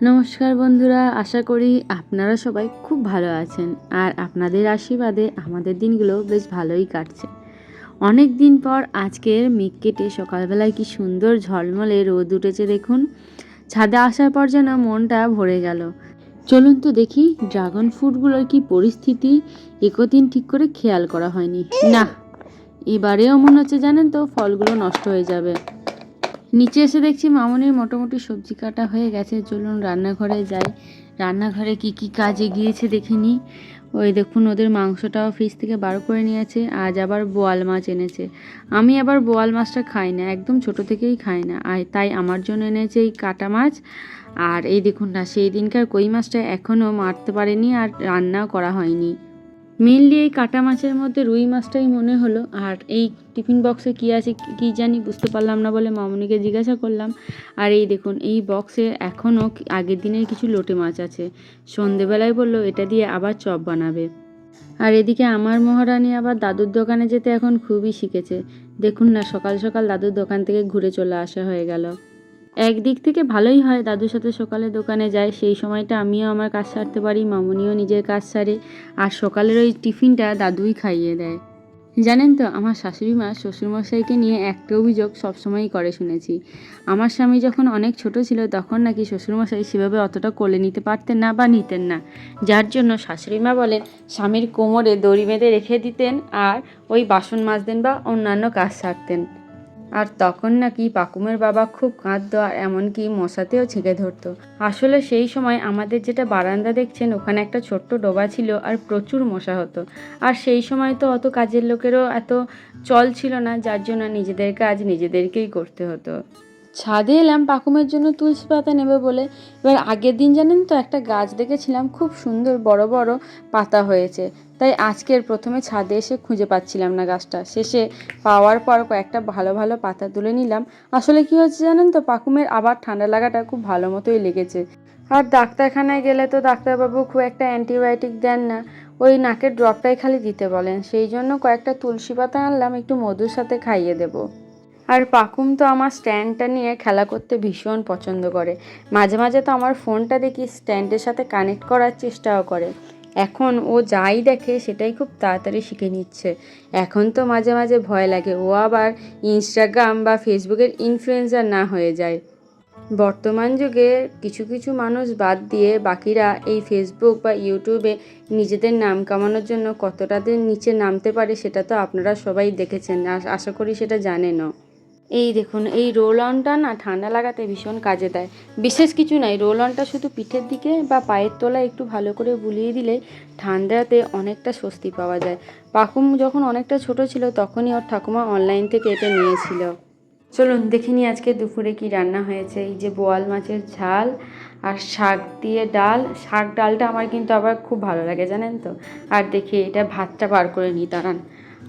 নমস্কার বন্ধুরা, আশা করি আপনারা সবাই খুব ভালো আছেন। আর আপনাদের আশীর্বাদে আমাদের দিনগুলো বেশ ভালোই কাটছে। অনেক দিন পর আজকের মেঘ কেটে সকালবেলায় কি সুন্দর ঝলমলে রোদ উঠেছে দেখুন। ছাদে আসার পর যেন মনটা ভরে গেল। চলুন তো দেখি ড্রাগন ফ্রুটগুলোর কি পরিস্থিতি। একদিন ঠিক করে খেয়াল করা হয়নি। না, এবারেও মনে হচ্ছে জানেন তো ফলগুলো নষ্ট হয়ে যাবে। নিচে এসে দেখছি মামনির মোটামুটি সবজি কাটা হয়ে গেছে। চলুন রান্নাঘরে যাই। রান্নাঘরে কি কি কাজে গিয়েছে দেখিনি। ওই দেখুন ওদের মাংসটাও ফ্রিজ থেকে বার করে নিয়েছে। আজ আবার বোয়াল মাছ এনেছে। আমি আবার বোয়াল মাছটা খাই না, একদম ছোট থেকেই খাই না। আর তাই আমার জন্য এনেছে এই কাটা মাছ। আর এই দেখুন না, সেই দিনকার কই মাছটা এখনও মারতে পারেনি আর রান্নাও করা হয়নি। মেনলি এই কাটা মাছের মধ্যে রুই মাছটাই মনে হলো। আর এই টিফিন বক্সে কী আছে কী জানি বুঝতে পারলাম না বলে মামনিকে জিজ্ঞাসা করলাম। আর এই দেখুন এই বক্সে এখনও আগের দিনের কিছু লোটে মাছ আছে। সন্ধেবেলায় বললো এটা দিয়ে আবার চপ বানাবে। আর এদিকে আমার মহারানী আবার দাদুর দোকানে যেতে এখন খুবই শিখেছে। দেখুন না, সকাল সকাল দাদুর দোকান থেকে ঘুরে চলে আসা হয়ে গেল। একদিক থেকে ভালোই হয়, দাদুর সাথে সকালে দোকানে যায়, সেই সময়টা আমিও আমার কাজ সারতে পারি, মামুনিও নিজের কাজ সারে। আর সকালের ওই টিফিনটা দাদুই খাইয়ে দেয়। জানেন তো, আমার শাশুড়ি মা শ্বশুরমশাইকে নিয়ে একটা অভিযোগ সবসময়ই করে শুনেছি। আমার স্বামী যখন অনেক ছোট ছিল তখন নাকি শ্বশুরমশাই সেভাবে অতটা কোলে নিতে পারতেন না বা নিতেন না, যার জন্য শাশুড়ি মা বলেন স্বামীর কোমরে দড়ি বেঁধে রেখে দিতেন আর ওই বাসন মাজতেন বা অন্যান্য কাজ সারতেন। আর তখন নাকি পাকুমের বাবা খুব কাঁদতো আর এমনকি মশাতেও ছেঁকে ধরতো। আসলে সেই সময় আমাদের যেটা বারান্দা দেখছেন ওখানে একটা ছোট্ট ডোবা ছিল আর প্রচুর মশা হতো। আর সেই সময় তো অত কাজের লোকেরও এত চল ছিল না, যার জন্য নিজেদের কাজ নিজেদেরকেই করতে হতো। ছাদে এলাম পাকুমের জন্য তুলসী পাতা নেবে বলে। এবার আগের দিন জানেন তো একটা গাছ দেখেছিলাম, খুব সুন্দর বড় বড় পাতা হয়েছে। তাই আজকের প্রথমে ছাদে এসে খুঁজে পাচ্ছিলাম না গাছটা, শেষে পাওয়ার পর কয়েকটা ভালো ভালো পাতা তুলে নিলাম। আসলে কি হচ্ছে জানেন তো, পাকুমের আবার ঠান্ডা লাগাটা খুব ভালো মতোই লেগেছে। আর ডাক্তারখানায় গেলে তো ডাক্তারবাবু খুব একটা অ্যান্টিবায়োটিক দেন না, ওই নাকের ড্রপটাই খালি দিতে বলেন। সেই জন্য কয়েকটা তুলসী পাতা আনলাম, একটু মধুর সাথে খাইয়ে দেবো। আর পাকুম তো আমার স্ট্যান্ডটা নিয়ে খেলা করতে ভীষণ পছন্দ করে। মাঝে মাঝে তো আমার ফোনটা দেখি স্ট্যান্ডের সাথে কানেক্ট করার চেষ্টাও করে। এখন ও যাই দেখে সেটাই খুব তাড়াতাড়ি শিখে নিচ্ছে। এখন তো মাঝে মাঝে ভয় লাগে ও আবার ইনস্টাগ্রাম বা ফেসবুকের ইনফ্লুয়েন্সার না হয়ে যায়। বর্তমান যুগে কিছু কিছু মানুষ বাদ দিয়ে বাকিরা এই ফেসবুক বা ইউটিউবে নিজেদের নাম কামানোর জন্য কতটা দিন নিচে নামতে পারে সেটা তো আপনারা সবাই দেখেছেন, আশা করি সেটা জানেনও। এই দেখুন এই রোল অনটা না ঠান্ডা লাগাতে ভীষণ কাজে দেয়। বিশেষ কিছু নাই, রোল অনটা শুধু পিঠের দিকে বা পায়ের তলায় একটু ভালো করে বুলিয়ে দিলে ঠান্ডাতে অনেকটা স্বস্তি পাওয়া যায়। পাকুম যখন অনেকটা ছোট ছিল তখনই ওর ঠাকুমা অনলাইন থেকে এটা নিয়েছিল। চলুন দেখে নিই আজকে দুপুরে কি রান্না হয়েছে। এই যে বোয়াল মাছের ঝাল আর শাক দিয়ে ডাল। শাক ডালটা আমার কিন্তু আবার খুব ভালো লাগে জানেন তো। আর দেখি এটা ভাতটা বার করে নিই, দাঁড়ান।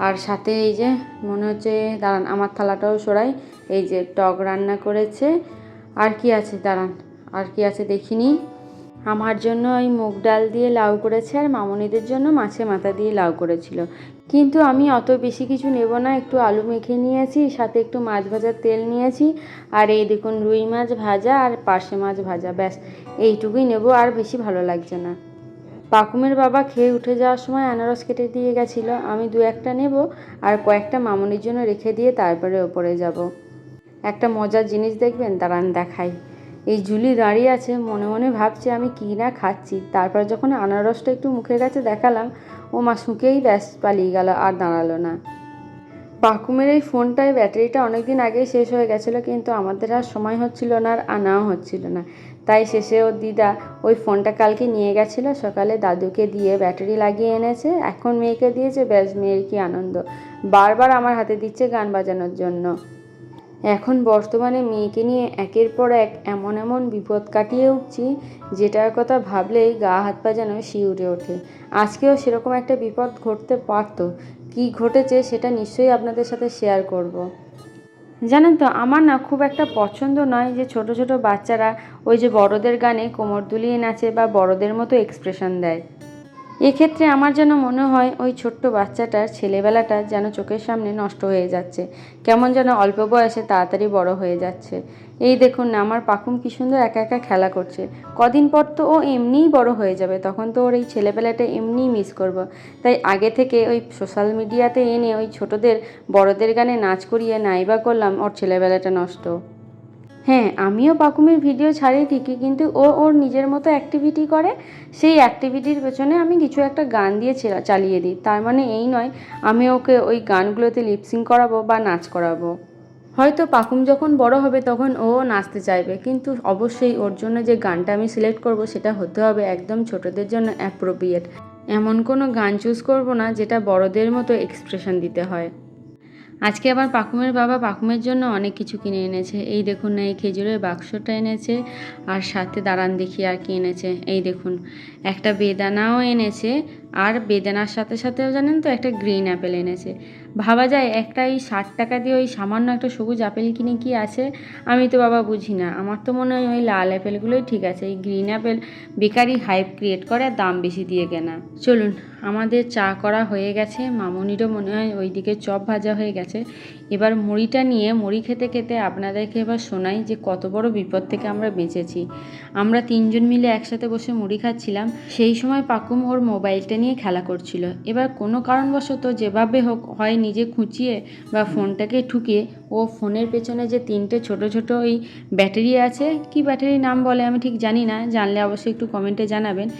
আর সাথে এই যে মনে হচ্ছে, দাঁড়ান আমার থালাটাও সরাই। এই যে টক রান্না করেছে। আর কি আছে দাঁড়ান, আর কি আছে দেখিনি। আমার জন্য ওই মুগ ডাল দিয়ে লাউ করেছে আর মামনিদের জন্য মাছের মাথা দিয়ে লাউ করেছিল। কিন্তু আমি অত বেশি কিছু নেব না, একটু আলু মেখে নিয়েছি, সাথে একটু মাছ ভাজার তেল নিয়েছি। আর এই দেখুন রুই মাছ ভাজা আর পার্শে মাছ ভাজা, ব্যাস এইটুকুই নেব, আর বেশি ভালো লাগছে না। পাকুমের বাবা খেয়ে উঠে যাওয়ার সময় আনারস কেটে দিয়ে গেছিলো, আমি দু একটা নেব আর কয়েকটা মামনির জন্য রেখে দিয়ে তারপরে ওপরে যাব। একটা মজার জিনিস দেখবেন, দাঁড়ান দেখাই। এই জুলি দাঁড়িয়ে আছে, মনে মনে ভাবছে আমি কী না খাচ্ছি। তারপর যখন আনারসটা একটু মুখের কাছে দেখালাম, ও মা শুঁকেই ব্যাস পালিয়ে গেল, আর দাঁড়ালো না। পাকুমের এই ফোনটায় ব্যাটারিটা অনেক দিন আগেই শেষ হয়ে গেছিলো, কিন্তু আমাদের আর সময় হচ্ছিল না আর আনাও হচ্ছিল না। তাই শেষে ওর দিদা ওই ফোনটা কালকে নিয়ে গেছিলো, সকালে দাদুকে দিয়ে ব্যাটারি লাগিয়ে এনেছে, এখন মেয়েকে দিয়েছে, ব্যাস মেয়ের কি আনন্দ। বারবার আমার হাতে দিচ্ছে গান বাজানোর জন্য। এখন বর্তমানে মেয়েকে নিয়ে একের পর এক এমন এমন বিপদ কাটিয়ে উঠছি, যেটার কথা ভাবলেই গা হাত পা যেন শিউরে ওঠে। আজকেও সেরকম একটা বিপদ ঘটতে পারতো। কী ঘটেছে সেটা নিশ্চয়ই আপনাদের সাথে শেয়ার করব। জানেন তো, আমার না খুব একটা পছন্দ নয় যে ছোট ছোট বাচ্চারা ওই যে বড়দের গানে কোমর দুলিয়ে নাচে বা বড়দের মতো এক্সপ্রেশন দেয়। এক্ষেত্রে আমার যেন মনে হয় ওই ছোট্ট বাচ্চাটার ছেলেবেলাটা যেন চোখের সামনে নষ্ট হয়ে যাচ্ছে, কেমন যেন অল্প বয়সে তাড়াতাড়ি বড় হয়ে যাচ্ছে। এই দেখুন না, আমার পাখুম কি সুন্দর একা একা খেলা করছে। কদিন পর তো ও এমনিই বড় হয়ে যাবে, তখন তো ওর এই ছেলেবেলাটা এমনিই মিস করব। তাই আগে থেকে ওই সোশ্যাল মিডিয়াতে এনে ওই ছোটদের বড়দের গানে নাচ করিয়ে নাইবা করলাম ওর ছেলেবেলাটা নষ্ট। হ্যাঁ, আমিও পাকুমের ভিডিও ছাড়ি ঠিকই, কিন্তু ও ওর নিজের মতো অ্যাক্টিভিটি করে। সেই অ্যাক্টিভিটির পেছনে আমি কিছু একটা গান দিয়ে চালিয়ে দিই। তার মানে এই নয় আমি ওকে ওই গানগুলোতে লিপসিং করাবো বা নাচ করাবো। হয়তো পাকুম যখন বড় হবে তখন ও নাচতে চাইবে, কিন্তু অবশ্যই ওর জন্য যে গানটা আমি সিলেক্ট করব সেটা হতে হবে একদম ছোটদের জন্য অ্যাপ্রোপ্রিয়েট। এমন কোনো গান চুজ করব না যেটা বড়দের মতো এক্সপ্রেশন দিতে হয়। আজকে আবার পাকুমের বাবা পাকুমের জন্য অনেক কিছু কিনে এনেছে। এই দেখুন না, এই খেজুরের বাক্সটা এনেছে, আর সাথে দাঁড়ান দেখি আর কি এনেছে। এই দেখুন, একটা বেদানাও এনেছে, আর বেদানার সাথে সাথেও জানেন তো একটা গ্রিন অ্যাপেল এনেছে। ভাবা যায় একটা এই 60 টাকা দিয়ে ওই সামান্য একটা সবুজ আপেল কিনে কি আছে, আমি তো বাবা বুঝি না। আমার তো মনে হয় ওই লাল অ্যাপেলগুলোই ঠিক আছে। এই green Apple bakery hype create করে, দাম বেশি দিয়ে কেনা। চলুন, আমাদের চা করা হয়ে গেছে, মামুনিরও মনে হয় ওইদিকে চপ ভাজা হয়ে গেছে। এবার মুড়িটা নিয়ে মুড়ি খেতে খেতে আপনাদেরকে এবার শোনাই যে কত বড় বিপদ থেকে আমরা বেঁচেছি। আমরা 3 জন মিলে একসাথে বসে মুড়ি খাচ্ছিলাম, সেই সময় পাকুম ওর মোবাইলটা নিয়ে খেলা করছিল। এবার কোনো কারণবশত যেভাবে হোক, হয় নিজে খুঁচিয়ে বা ফোনটাকে ঠুকিয়ে, ও ফোনের পেছনে যে 3টে ছোট ছোট ওই ব্যাটারি আছে, কি ব্যাটারির নাম বলে আমি ঠিক জানি না, জানলে অবশ্যই একটু কমেন্টে জানাবেন,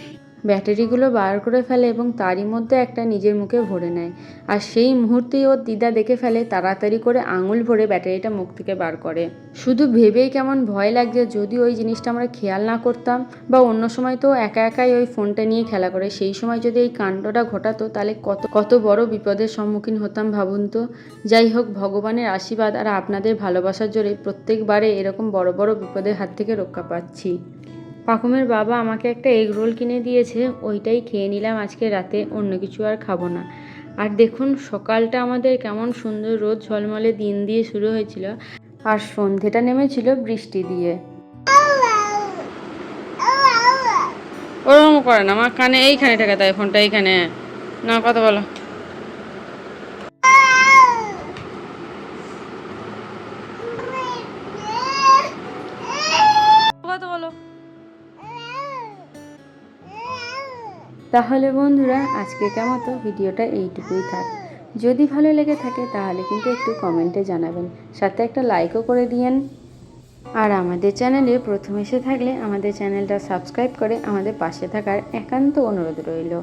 ব্যাটারিগুলো বার করে ফেলে এবং তারই মধ্যে একটা নিজের মুখে ভরে নেয়। আর সেই মুহূর্তেই ওর দিদা দেখে ফেলে, তাড়াতাড়ি করে আঙুল ভরে ব্যাটারিটা মুখ থেকে বার করে। শুধু ভেবেই কেমন ভয় লাগছে, যদি ওই জিনিসটা আমরা খেয়াল না করতাম, বা অন্য সময় তো একা একাই ওই ফোনটা নিয়ে খেলা করে, সেই সময় যদি এই কাণ্ডটা ঘটাতো তাহলে কত কত বড় বিপদের সম্মুখীন হতাম ভাবুন তো। যাই হোক, ভগবানের আশীর্বাদ আর আপনাদের ভালোবাসার জোরে প্রত্যেকবারে এরকম বড় বড় বিপদের হাত থেকে রক্ষা পাচ্ছি। পাকুমের বাবা আমাকে একটা এগ রোল কিনে দিয়েছে, ওইটাই খেয়ে নিলাম আজকে রাতে, অন্য কিছু আর খাবো না। আর দেখুন, সকালটা আমাদের কেমন সুন্দর রোদ ঝলমলে দিন দিয়ে শুরু হয়েছিল, আর সন্ধেটা নেমেছিল বৃষ্টি দিয়ে। ওরকম করে না, আমার কানে এইখানে ঠেকে দেয় ফোনটা, এইখানে না, কথা বলো। কথা বলো। তাহলে বন্ধুরা, আজকের মতো ভিডিওটা এইটুকুই থাক। যদি ভালো লেগে থাকে তাহলে কিন্তু একটু কমেন্টে জানাবেন, সাথে একটা লাইকও করে দিয়েন। আর আমাদের চ্যানেলে প্রথম এসে থাকলে আমাদের চ্যানেলটা সাবস্ক্রাইব করে আমাদের পাশে থাকার একান্ত অনুরোধ রইল।